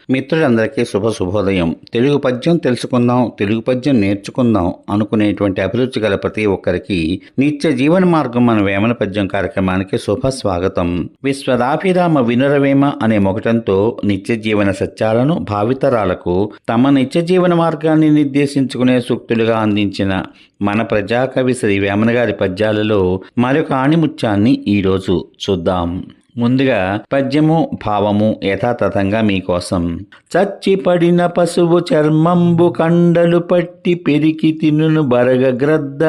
మిత్రులందరికీ శుభోదయం. తెలుగు పద్యం తెలుసుకుందాం, తెలుగు పద్యం నేర్చుకుందాం అనుకునేటువంటి అభిరుచి గల ప్రతి ఒక్కరికి నిత్య జీవన మార్గం మన వేమన పద్యం కార్యక్రమానికి స్వాగతం. విశ్వదాభిరామ వినురవేమ అనే మొగటంతో నిత్య జీవన సత్యాలను భావితరాలకు తమ నిత్య జీవన మార్గాన్ని నిర్దేశించుకునే సూక్తులుగా అందించిన మన ప్రజాకవి శ్రీ వేమన గారి పద్యాలలో మరొక ఆణిముత్యాన్ని ఈరోజు చూద్దాం. ముందుగా పద్యము భావము యథాతథంగా మీకోసం. చచ్చిపడిన పశువు చర్మంబు కండలు పట్టి పెరికి తినును బరగ గ్రద్ద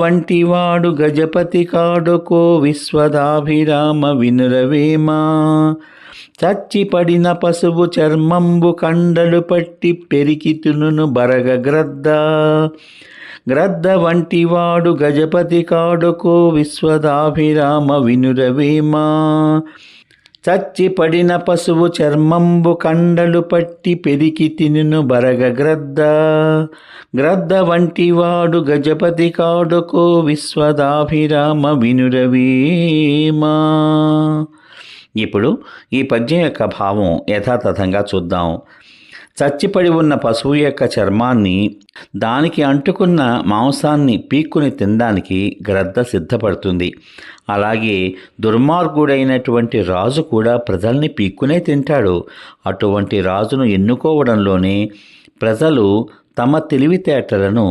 వంటి వాడు గజపతి కాడుకో విశ్వదాభిరామ వినురవేమా. చచ్చిపడిన పశువు చర్మంబు కండలు పట్టి పెరికి తినును బరగ గ్రద్ద వంటి వాడు గజపతి కాడుకో విశ్వదాభిరామ వినురవేమా. చచ్చిపడిన పశువు చర్మంబు కండలు పట్టి పెరికి తినును బరగ గ్రద్ద వంటి వాడు గజపతి కాడుకో విశ్వదాభిరామ వినురవేమా. ఇప్పుడు ఈ పద్యం యొక్క భావం యథాతథంగా చూద్దాం. చచ్చిపడి ఉన్న పశువు యొక్క చర్మాన్ని, దానికి అంటుకున్న మాంసాన్ని పీక్కుని తినడానికి గ్రద్ద సిద్ధపడుతుంది. అలాగే దుర్మార్గుడైనటువంటి రాజు కూడా ప్రజల్ని పీక్కునే తింటాడు. అటువంటి రాజును ఎన్నుకోవడంలోనే ప్రజలు తమ తెలివితేటలను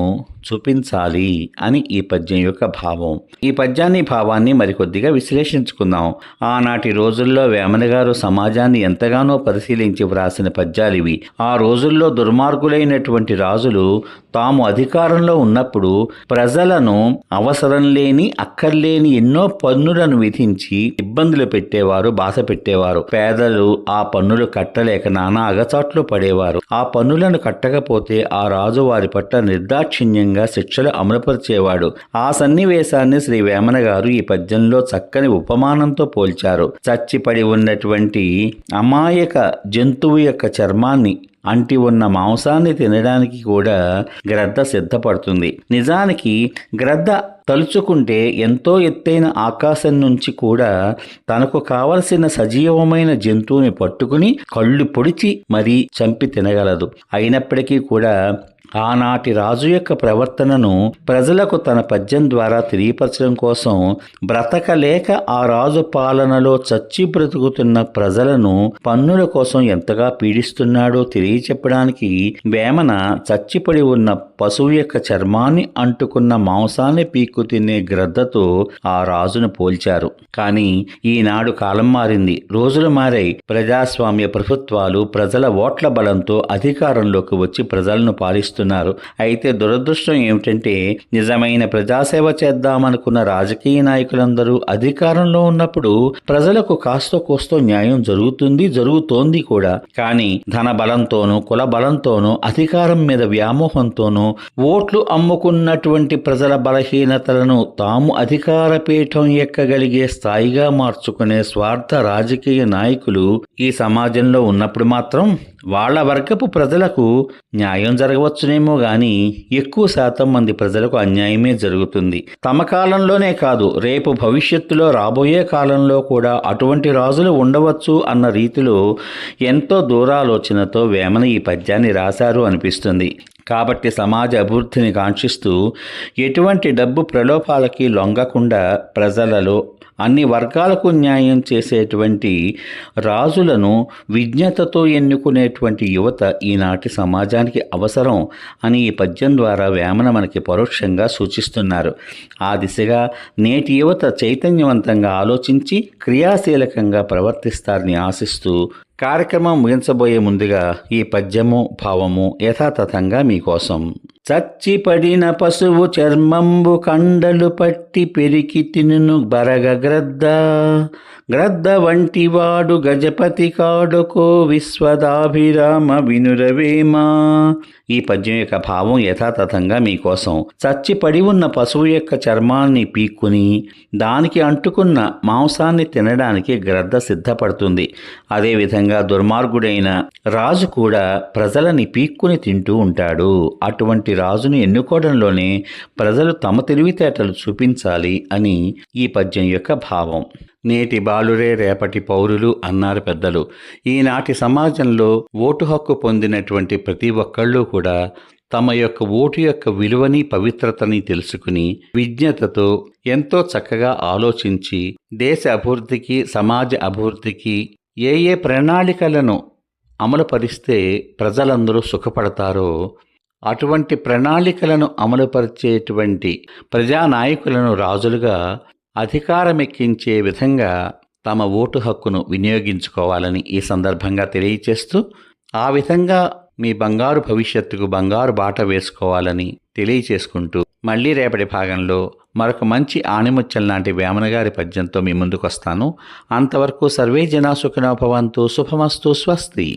చూపించాలి అని ఈ పద్యం యొక్క భావం. ఈ పద్యాన్ని భావాన్ని మరికొద్దిగా విశ్లేషించుకుందాం. ఆనాటి రోజుల్లో వేమన గారు సమాజాన్ని ఎంతగానో పరిశీలించి వ్రాసిన పద్యాలివి. ఆ రోజుల్లో దుర్మార్గులైనటువంటి రాజులు తాము అధికారంలో ఉన్నప్పుడు ప్రజలను అవసరం లేని అక్కర్లేని ఎన్నో పన్నులను విధించి ఇబ్బందులు పెట్టేవారు, బాధ పెట్టేవారు. పేదలు ఆ పన్నులు కట్టలేక నానా అగచాట్లు పడేవారు. ఆ పన్నులను కట్టకపోతే ఆ రాజు వారి పట్ల నిర్దాక్షిణ్యంగా శిక్షలు అమలుపరిచేవాడు. ఆ సన్నివేశాన్ని శ్రీ వేమన గారు ఈ పద్యంలో చక్కని ఉపమానంతో పోల్చారు. చచ్చిపడి ఉన్నటువంటి అమాయక జంతువు యొక్క చర్మాన్ని, అంటి ఉన్న మాంసాన్ని తినడానికి కూడా గ్రద్ద సిద్ధపడుతుంది. నిజానికి గ్రద్ద తలుచుకుంటే ఎంతో ఎత్తైన ఆకాశం నుంచి కూడా తనకు కావలసిన సజీవమైన జంతువుని పట్టుకుని కళ్ళు పొడిచి మరీ చంపి తినగలదు. అయినప్పటికీ కూడా ఆనాటి రాజు యొక్క ప్రవర్తనను ప్రజలకు తన పద్యం ద్వారా తెలియపరచడం కోసం బ్రతకలేక ఆ రాజు పాలనలో చచ్చి బ్రతుకుతున్న ప్రజలను పన్నుల కోసం ఎంతగా పీడిస్తున్నాడో తెలియచెప్పడానికి వేమన చచ్చిపడి ఉన్న పశువు యొక్క చర్మాన్ని అంటుకున్న మాంసాన్ని పీక్కు తినే గ్రద్దతో ఆ రాజును పోల్చారు. కానీ ఈనాడు కాలం మారింది, రోజులు మారాయి. ప్రజాస్వామ్య ప్రభుత్వాలు ప్రజల ఓట్ల బలంతో అధికారంలోకి వచ్చి ప్రజలను పాలిస్తున్నారు. అయితే దురదృష్టం ఏమిటంటే, నిజమైన ప్రజాసేవ చేద్దామనుకున్న రాజకీయ నాయకులందరూ అధికారంలో ఉన్నప్పుడు ప్రజలకు కాస్తో కోస్తో న్యాయం జరుగుతోంది కూడా. కానీ ధన బలంతోనూ కుల బలంతోనూ అధికారం మీద వ్యామోహంతోనూ ఓట్లు అమ్ముకున్నటువంటి ప్రజల బలహీనతలను తాము అధికార పీఠం ఎక్కగలిగే స్థాయిగా మార్చుకునే స్వార్థ రాజకీయ నాయకులు ఈ సమాజంలో ఉన్నప్పుడు మాత్రం వాళ్ళ వర్గపు ప్రజలకు న్యాయం జరగవచ్చునేమో గాని ఎక్కువ శాతం మంది ప్రజలకు అన్యాయమే జరుగుతుంది. తమ కాలంలోనే కాదు, రేపు భవిష్యత్తులో రాబోయే కాలంలో కూడా అటువంటి రాజులు ఉండవచ్చు అన్న రీతిలో ఎంతో దూరాలోచనతో వేమన ఈ పద్యాన్ని రాశారు అనిపిస్తుంది. కాబట్టి సమాజ అభివృద్ధిని కాంక్షిస్తూ ఎటువంటి డబ్బు ప్రలోభాలకి లొంగకుండా ప్రజలలో అన్ని వర్గాలకు న్యాయం చేసేటువంటి రాజులను విజ్ఞతతో ఎన్నుకునేటువంటి యువత ఈనాటి సమాజానికి అవసరం అని ఈ పద్యం ద్వారా వేమన మనకి పరోక్షంగా సూచిస్తున్నారు. ఆ దిశగా నేటి యువత చైతన్యవంతంగా ఆలోచించి క్రియాశీలకంగా ప్రవర్తిస్తారని ఆశిస్తూ కార్యక్రమం ముగించబోయే ముందుగా ఈ పద్యము భావము యథాతథంగా మీకోసం. చచ్చిపడిన పశువు చర్మంబు కండలు పట్టి పెరికి తినును బరగ గ్రద్ద వంటి వాడు గజపతి కాడుకో విశ్వదాభిరామ వినురవేమా. ఈ పద్యం యొక్క భావం యథాతథంగా మీకోసం. చచ్చిపడి ఉన్న పశువు యొక్క చర్మాన్ని పీక్కుని దానికి అంటుకున్న మాంసాన్ని తినడానికి గ్రద్ద సిద్ధపడుతుంది. అదేవిధంగా దుర్మార్గుడైన రాజు కూడా ప్రజలని పీక్కుని తింటూ ఉంటాడు. అటువంటి రాజును ఎన్నుకోవడంలోనే ప్రజలు తమ తెలివితేటలు చూపించాలి అని ఈ పద్యం యొక్క భావం. నేటి బాలురే రేపటి పౌరులు అన్నారు పెద్దలు. ఈనాటి సమాజంలో ఓటు హక్కు పొందినటువంటి ప్రతి ఒక్కళ్ళు కూడా తమ యొక్క ఓటు యొక్క విలువని పవిత్రతని తెలుసుకుని విజ్ఞతతో ఎంతో చక్కగా ఆలోచించి దేశ అభివృద్ధికి సమాజ అభివృద్ధికి ఏ ఏ ప్రణాళికలను అమలుపరిస్తే ప్రజలందరూ సుఖపడతారో అటువంటి ప్రణాళికలను అమలుపరిచేటువంటి ప్రజానాయకులను రాజులుగా అధికారమెక్కించే విధంగా తమ ఓటు హక్కును వినియోగించుకోవాలని ఈ సందర్భంగా తెలియచేస్తూ ఆ విధంగా మీ బంగారు భవిష్యత్తుకు బంగారు బాట వేసుకోవాలని తెలియచేసుకుంటూ మళ్ళీ రేపటి భాగంలో మరొక మంచి ఆణిముత్యం లాంటి వేమన గారి పద్యంతో మీ ముందుకు వస్తాను. అంతవరకు సర్వే జనా సుఖినో భవంతు. శుభమస్తు. స్వస్తి.